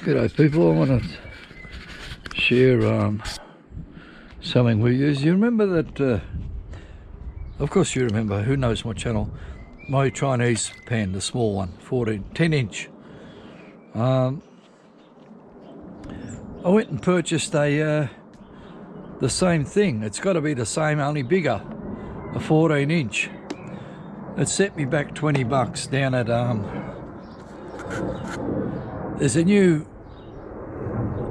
G'day people, I want to share something with you. You remember that, of course you remember, who knows my channel, my Chinese pan, the small one, 10 inch. I went and purchased the same thing. It's got to be the same, only bigger, a 14 inch. It set me back 20 bucks down at, there's a new,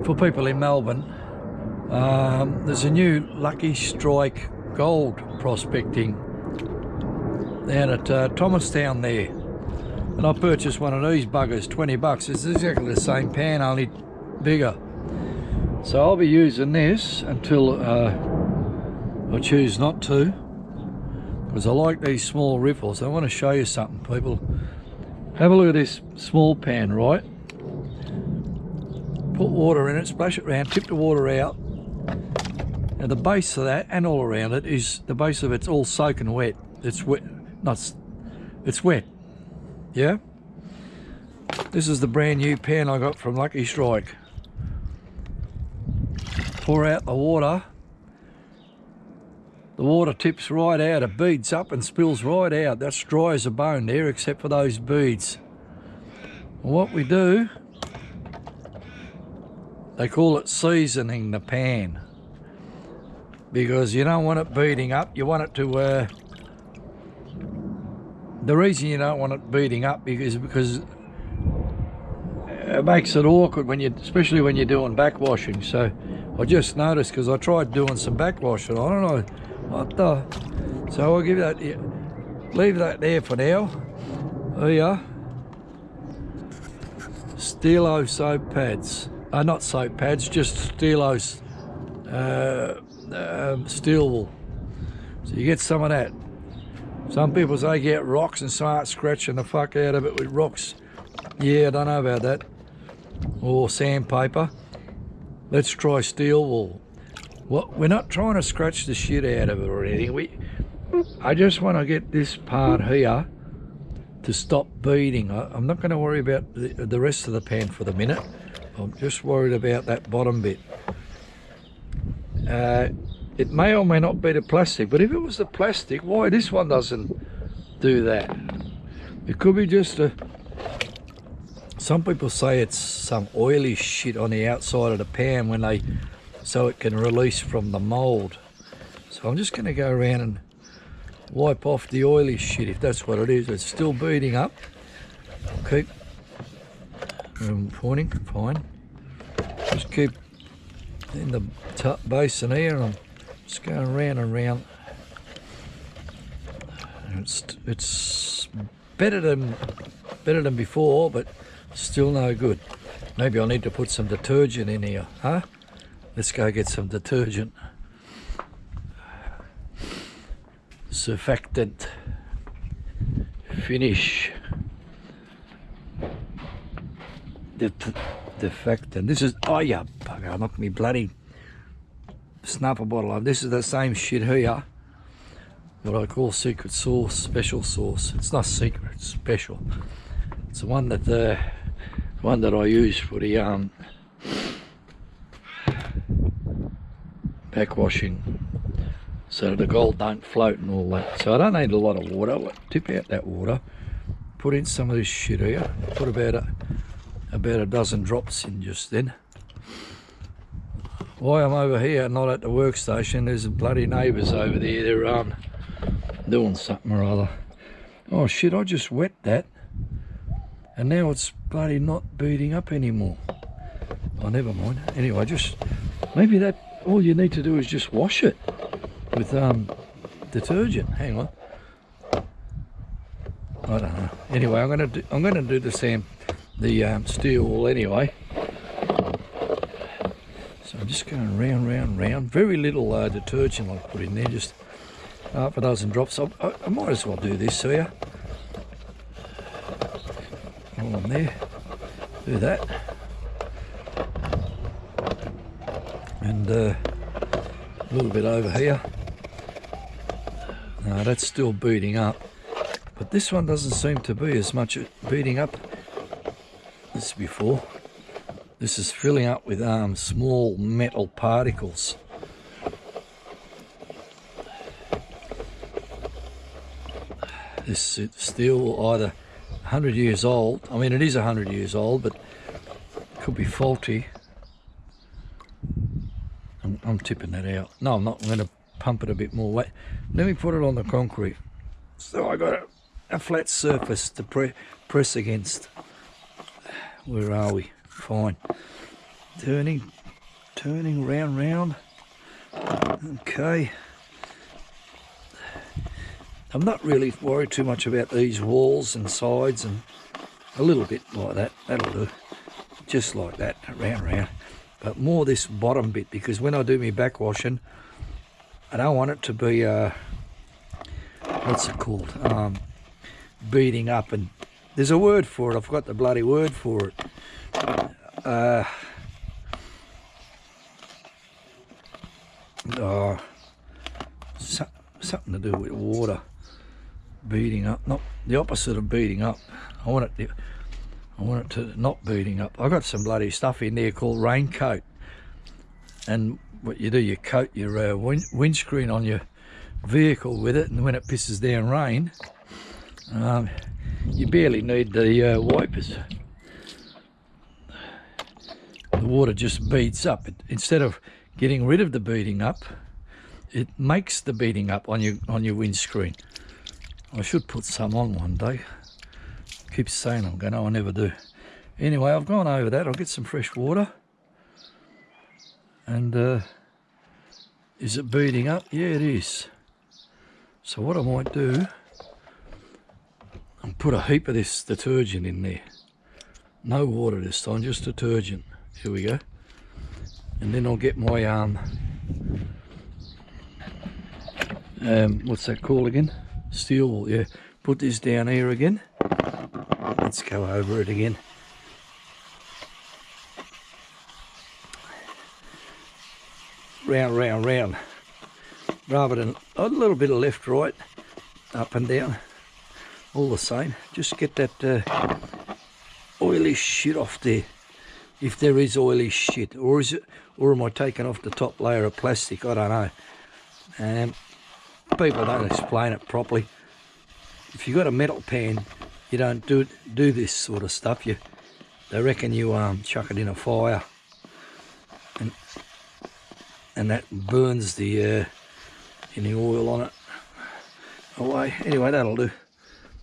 for people in Melbourne, there's a new Lucky Strike gold prospecting down at Thomastown there. And I purchased one of these buggers, 20 bucks. It's exactly the same pan, only bigger. So I'll be using this until I choose not to, because I like these small riffles. I want to show you something, people. Have a look at this small pan, right? Put water in it, splash it around, tip the water out. Now the base of that and all around it is, the base of it's all soaking wet. It's wet, it's wet, yeah? This is the brand new pan I got from Lucky Strike. Pour out the water tips right out, it beads up and spills right out. That's dry as a bone there, except for those beads. And what we do, they call it seasoning the pan, because you don't want it beating up. You want it to, the reason you don't want it beating up is because it makes it awkward when you, especially when you're doing backwashing. So I just noticed, because I tried doing some backwashing, I don't know what the, so I'll give that, leave that there for now. Here, Stilo soap pads. Not soap pads, just Stilo's steel wool. So you get some of that. Some people say get rocks and start scratching the fuck out of it with rocks. Yeah, I don't know about that. Or sandpaper. Let's try steel wool. Well, we're not trying to scratch the shit out of it or anything. I just want to get this part here to stop beading. I'm not going to worry about the rest of the pan for the minute. I'm just worried about that bottom bit. It may or may not be the plastic, but if it was the plastic, why this one doesn't do that? It could be just a, some people say it's some oily shit on the outside of the pan when they, so it can release from the mold. So I'm just going to go around and wipe off the oily shit, if that's what it is. It's still beading up. Keep pointing, fine. Just keep in the basin here, and I'm just going round and round. It's better than before, but still no good. Maybe I need to put some detergent in here, huh? Let's go get some detergent. Surfactant. Finish. Defectant. This is, oh yeah, bugger, knocked me bloody snapper bottle off. This is the same shit here, what I call secret sauce, special sauce. It's not secret, it's special. It's the one that I use for the backwashing, so the gold don't float and all that. So I don't need a lot of water. I'll tip out that water, put in some of this shit here, put about a dozen drops in just then. Why I'm over here, not at the workstation, there's bloody neighbours over there, they're doing something or other. Oh shit, I just wet that, and now it's bloody not beating up anymore. Oh, never mind. Anyway, just, maybe that, all you need to do is just wash it with detergent. Hang on. I don't know. Anyway, I'm gonna do the steel wool anyway. So I'm just going round. Very little detergent I put in there, just half a dozen drops. I might as well do this here. All on there. Do that. And a little bit over here. No, that's still beating up. But this one doesn't seem to be as much beating up as before. This is filling up with small metal particles. This is still either 100 years old. I mean, it is 100 years old, but it could be faulty. I'm tipping that out. No, I'm not. I'm going to pump it a bit more. Wait, let me put it on the concrete. So I got a flat surface to press against. Where are we? Fine. Turning, round. Okay. I'm not really worried too much about these walls and sides, and a little bit like that. That'll do. Just like that, round. But more this bottom bit, because when I do my backwashing, I don't want it to be what's it called? Beating up. And there's a word for it. I forgot the bloody word for it. Something to do with water beating up. Not the opposite of beating up. I want it to not beating up. I've got some bloody stuff in there called raincoat, and what you do, you coat your windscreen on your vehicle with it, and when it pisses down rain, you barely need the wipers. The water just beats up. Instead of getting rid of the beating up, it makes the beating up on your windscreen. I should put some on one day. Keep saying I'm going to, I never do. Anyway, I've gone over that. I'll get some fresh water. And is it beating up? Yeah, it is. So what I might do, I'll put a heap of this detergent in there. No water this time, just detergent. Here we go. And then I'll get my what's that called again? Steel wool. Yeah. Put this down here again. Let's go over it again. Round. Rather than a little bit of left, right, up and down. All the same. Just get that oily shit off there. If there is oily shit. Or is it? Or am I taking off the top layer of plastic? I don't know. People don't explain it properly. If you've got a metal pan, you don't do this sort of stuff. They reckon you chuck it in a fire, and that burns the any oil on it away. Anyway, that'll do.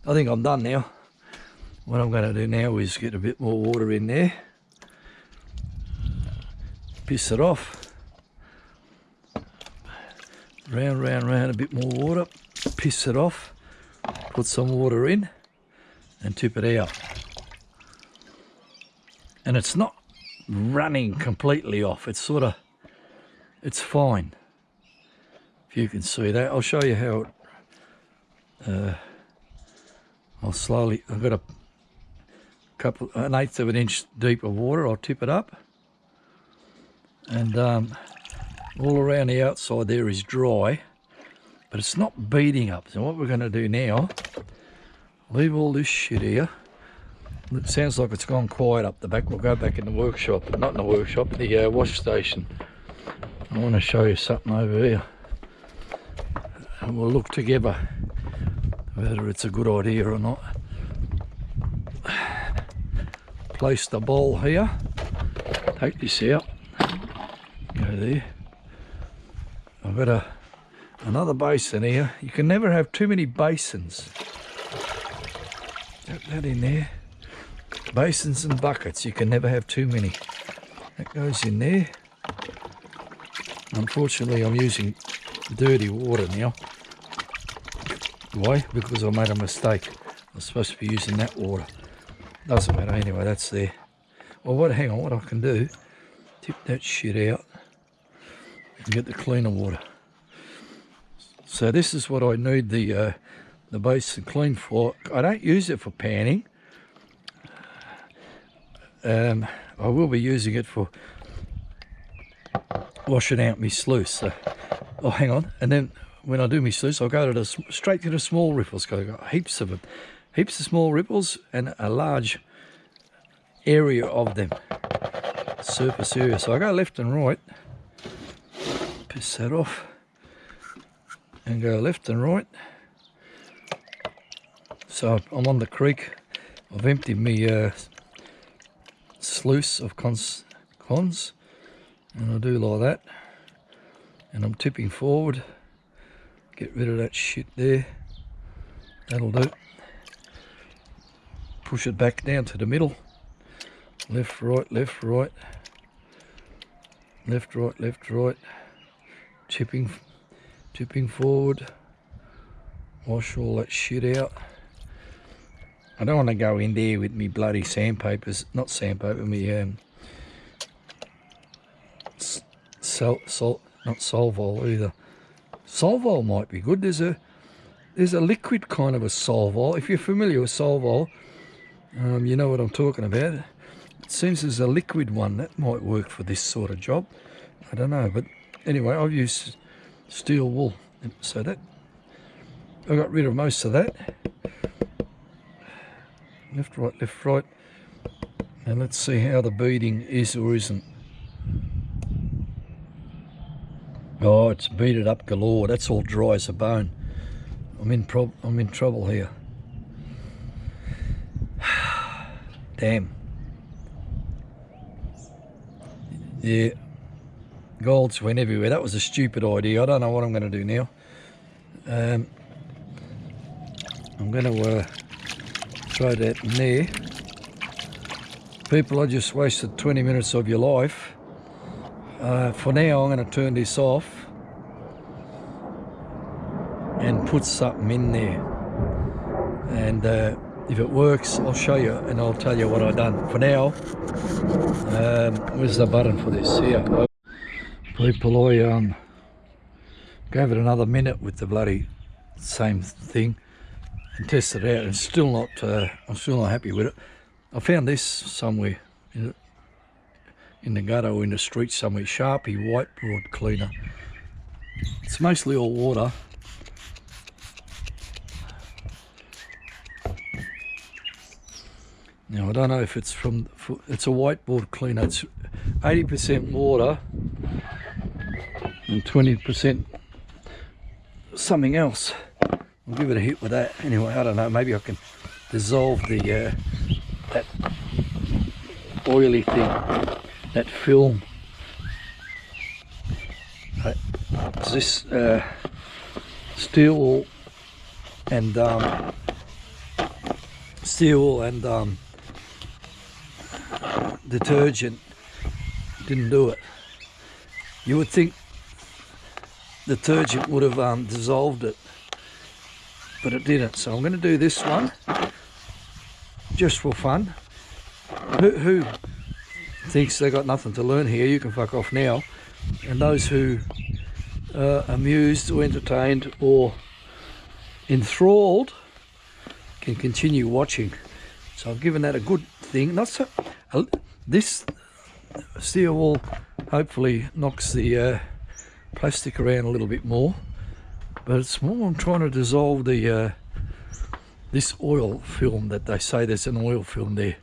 I think I'm done now. What I'm going to do now is get a bit more water in there, piss it off. Round, a bit more water, piss it off, put some water in and tip it out. And it's not running completely off, it's sort of, it's fine. If you can see that, I'll show you how it, I'll slowly, I've got an 1/8 of an inch deep of water. I'll tip it up, and all around the outside there is dry, but it's not beating up. So what we're going to do now, leave all this shit here. It sounds like it's gone quiet up the back. We'll go back in the workshop, not in the workshop, the wash station. I want to show you something over here, and we'll look together whether it's a good idea or not. Place the bowl here, take this out, go there. I've got another basin here. You can never have too many basins. Put that in there. Basins and buckets, you can never have too many. That goes in there. Unfortunately, I'm using dirty water now. Why? Because I made a mistake. I was supposed to be using that water. Doesn't matter anyway, that's there. Well, hang on, what I can do, tip that shit out and get the cleaner water. So this is what I need the basin clean for. I don't use it for panning. I will be using it for washing out my sluice. So, oh, hang on, and then when I do my sluice, I'll go to straight to the small ripples, because I've got heaps of them. Heaps of small ripples and a large area of them. surface area. So I go left and right, piss that off, and go left and right. So I'm on the creek. I've emptied me sluice of cons, and I do like that. And I'm tipping forward. Get rid of that shit there. That'll do. Push it back down to the middle. Left, right, left, right. Left, right, left, right. Tipping forward. Wash all that shit out. I don't want to go in there with me bloody sandpapers, not sandpaper, me not Solvol either. Solvol might be good. There's a liquid kind of a Solvol. If you're familiar with Solvol, you know what I'm talking about. It seems there's a liquid one that might work for this sort of job. I don't know, but anyway, I've used steel wool, so that I got rid of most of that. Left, right, and let's see how the beading is or isn't. Oh, it's beaded up galore. That's all dry as a bone. I'm in trouble here. Damn. Yeah, golds went everywhere. That was a stupid idea. I don't know what I'm going to do now. I'm going to throw that in there. People, I just wasted 20 minutes of your life. For now, I'm going to turn this off and put something in there. And if it works, I'll show you and I'll tell you what I've done. For now, where's the button for this? Here. People, I gave it another minute with the bloody same thing and tested it out, and still not. I'm still not happy with it. I found this somewhere in the gutter or in the street somewhere. Sharpie whiteboard cleaner. It's mostly all water. Now I don't know if it's from. It's a whiteboard cleaner. It's 80% water and 20% something else. I'll give it a hit with that. Anyway, I don't know. Maybe I can dissolve the that oily thing, that film. This steel and detergent didn't do it. You would think detergent would have dissolved it, but it didn't. So I'm going to do this one just for fun. Who thinks they got nothing to learn here, you can fuck off now. And those who are amused or entertained or enthralled can continue watching. So I've given that a good thing. Not so. This steel wool hopefully knocks the plastic around a little bit more, but it's more I'm trying to dissolve the this oil film that they say there's an oil film there.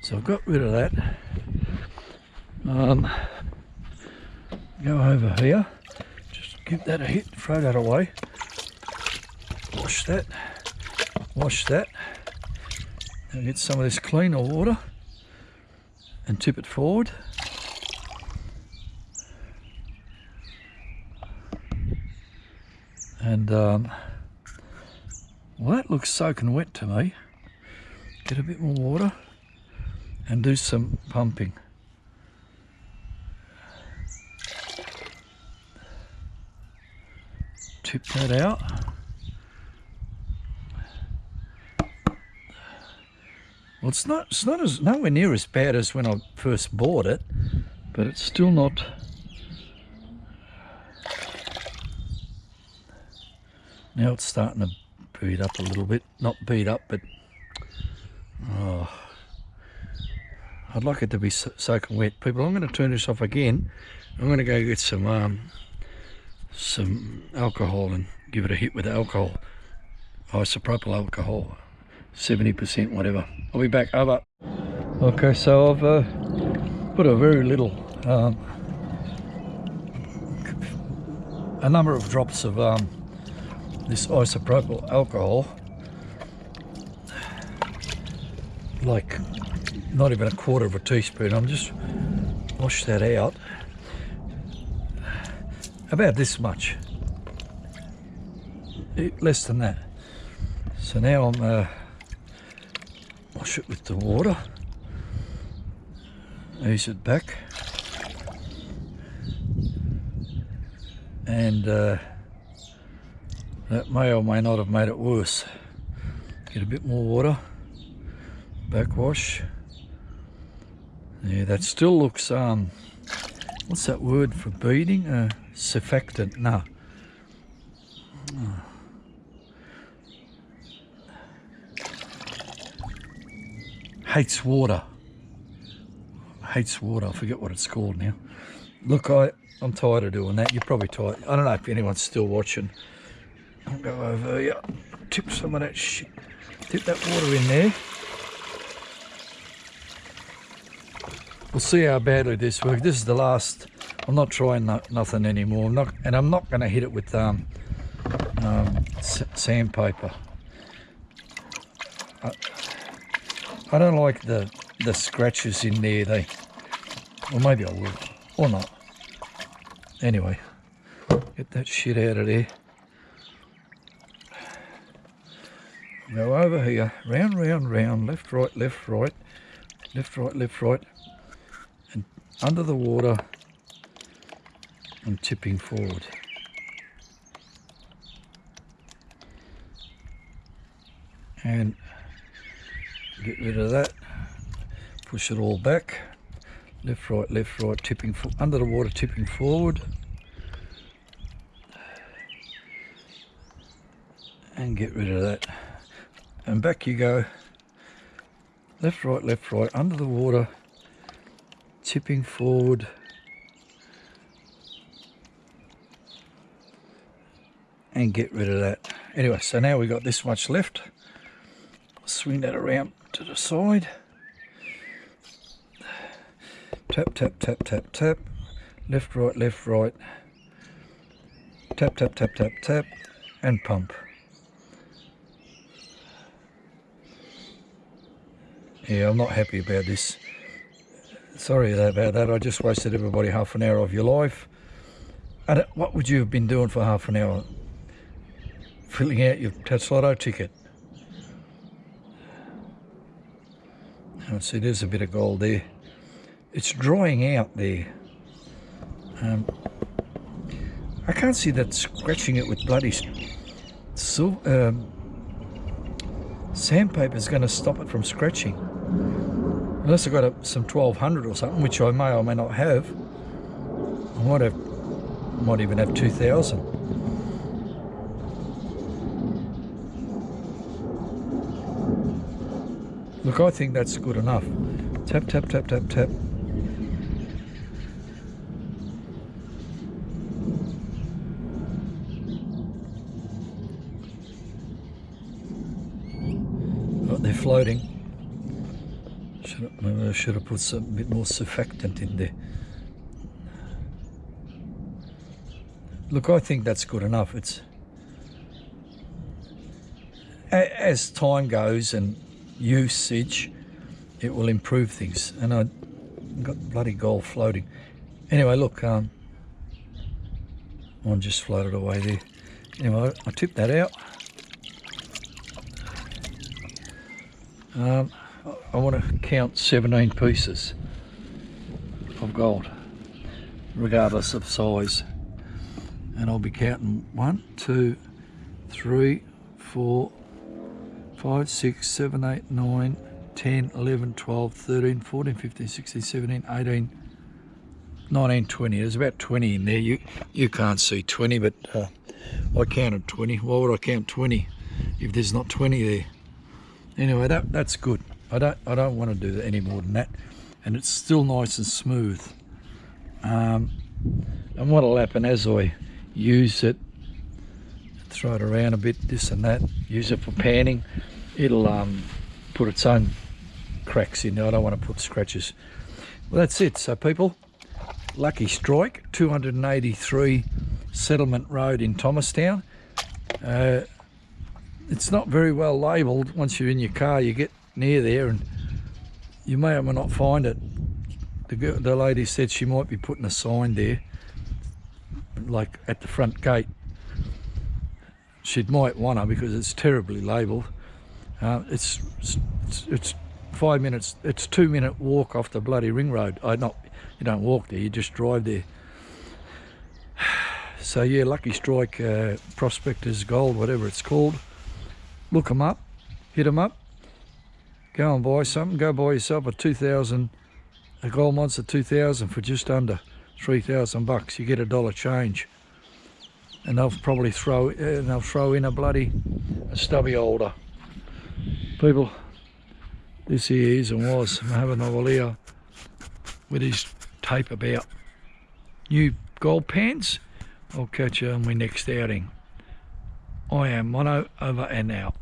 So I've got rid of that. Go over here, just give that a hit, throw that away, wash that, and get some of this cleaner water and tip it forward. And well, that looks soaking wet to me. Get a bit more water and do some pumping. Tip that out. Well, it's nowhere near as bad as when I first bought it, but it's still not. Now it's starting to beat up a little bit. Not beat up, but oh, I'd like it to be soaking wet. People, I'm going to turn this off again. I'm going to go get some alcohol and give it a hit with alcohol. Isopropyl alcohol, 70%, whatever. I'll be back. Over. Okay, so I've put a very little, a number of drops of this isopropyl alcohol, like not even a quarter of a teaspoon. I'm just wash that out, about this much, less than that. So now I'm wash it with the water, ease it back, and that may or may not have made it worse. Get a bit more water, backwash. Yeah, that still looks, what's that word for beading? Surfactant, no. Hates water. Hates water, I forget what it's called now. Look, I'm tired of doing that. You're probably tired. I don't know if anyone's still watching. I'll go over here, tip some of that shit, dip that water in there. We'll see how badly this works. This is the last. I'm not trying nothing anymore. I'm not going to hit it with sandpaper. I don't like the scratches in there. Well, maybe I will, or not. Anyway, get that shit out of there. Go over here, round, round, round, left, right, left, right, left, right, left, right, and under the water, I'm tipping forward. And get rid of that, push it all back, left, right, tipping under the water, tipping forward, and get rid of that. And back you go, left, right, under the water, tipping forward, and get rid of that. Anyway, so now we got this much left. Swing that around to the side. Tap, tap, tap, tap, tap. Left, right. Tap, tap, tap, tap, tap, and pump. Yeah, I'm not happy about this. Sorry about that. I just wasted everybody half an hour of your life. And what would you have been doing for half an hour? Filling out your Tatslotto ticket. See, there's a bit of gold there. It's drying out there. I can't see that scratching it with bloody sandpaper is going to stop it from scratching. Unless I've got some 1200 or something, which I may or may not have. I might even have 2000. Look, I think that's good enough. Tap, tap, tap, tap, tap. Oh, they're floating. Maybe I should have put some bit more surfactant in there. Look, I think that's good enough. It's as time goes and usage, it will improve things. And I got bloody gold floating. Anyway, look, one just floated away there. Anyway, I tipped that out. I want to count 17 pieces of gold, regardless of size. And I'll be counting 1, 2, 3, 4, 5, 6, 7, 8, 9, 10, 11, 12, 13, 14, 15, 16, 17, 18, 19, 20. There's about 20 in there. You can't see 20, but I counted 20. Why would I count 20 if there's not 20 there? Anyway, that's good. I don't want to do any more than that. And it's still nice and smooth. And what'll happen as I use it, throw it around a bit, this and that, use it for panning, it'll put its own cracks in there. I don't want to put scratches. Well, that's it. So people, Lucky Strike, 283 Settlement Road in Thomastown. It's not very well labelled. Once you're in your car, you get near there and you may or may not find it. The lady said she might be putting a sign there, like at the front gate. She might want to, because it's terribly labelled. It's 5 minutes. It's 2-minute walk off the bloody ring road. You don't walk there. You just drive there. So yeah, Lucky Strike Prospectors Gold, whatever it's called. Look them up, hit them up. Go and buy something. Go buy yourself a Gold Monster 2000 for just under $3,000. You get $1 change, and they'll probably throw in a stubby holder. People, this here is and was Mohammed here with his tape about new gold pans. I'll catch you on my next outing. I am Mono, over and out.